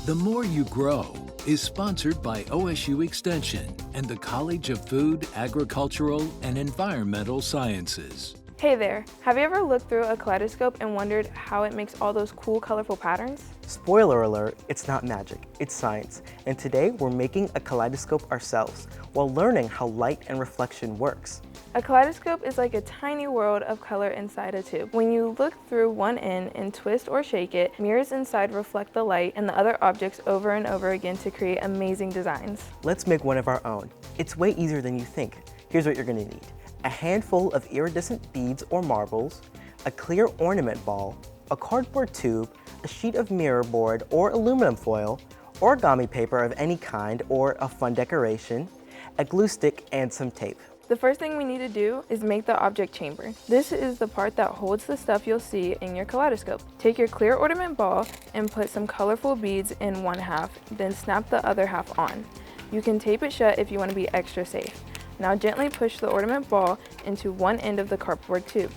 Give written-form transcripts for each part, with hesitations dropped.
The More You Grow is sponsored by OSU Extension and the College of Food, Agricultural, and Environmental Sciences. Hey there, have you ever looked through a kaleidoscope and wondered how it makes all those cool, colorful patterns? Spoiler alert, it's not magic, it's science. And today we're making a kaleidoscope ourselves while learning how light and reflection works. A kaleidoscope is like a tiny world of color inside a tube. When you look through one end and twist or shake it, mirrors inside reflect the light and the other objects over and over again to create amazing designs. Let's make one of our own. It's way easier than you think. Here's what you're gonna need. A handful of iridescent beads or marbles, a clear ornament ball, a cardboard tube, a sheet of mirror board or aluminum foil, origami paper of any kind or a fun decoration, a glue stick, and some tape. The first thing we need to do is make the object chamber. This is the part that holds the stuff you'll see in your kaleidoscope. Take your clear ornament ball and put some colorful beads in one half, then snap the other half on. You can tape it shut if you want to be extra safe. Now gently push the ornament ball into one end of the cardboard tube.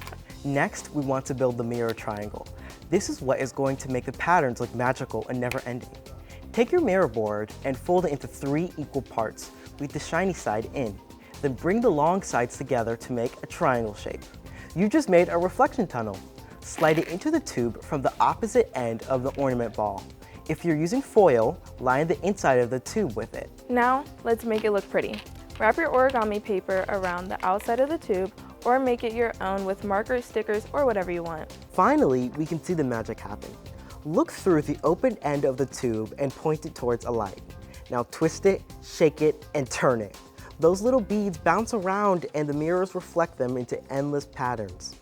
Next, we want to build the mirror triangle. This is what is going to make the patterns look magical and never ending. Take your mirror board and fold it into 3 equal parts with the shiny side in. Then bring the long sides together to make a triangle shape. You just made a reflection tunnel. Slide it into the tube from the opposite end of the ornament ball. If you're using foil, line the inside of the tube with it. Now, let's make it look pretty. Wrap your origami paper around the outside of the tube or make it your own with markers, stickers, or whatever you want. Finally, we can see the magic happen. Look through the open end of the tube and point it towards a light. Now twist it, shake it, and turn it. Those little beads bounce around and the mirrors reflect them into endless patterns.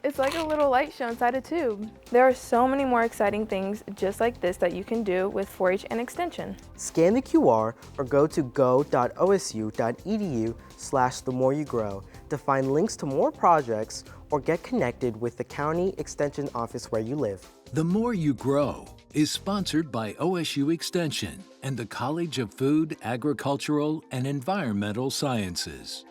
It's like a little light show inside a tube. There are so many more exciting things just like this that you can do with 4-H and Extension. Scan the QR or go to go.osu.edu/themoreyougrow to find links to more projects or get connected with the County Extension Office where you live. The More You Grow is sponsored by OSU Extension and the College of Food, Agricultural, and Environmental Sciences.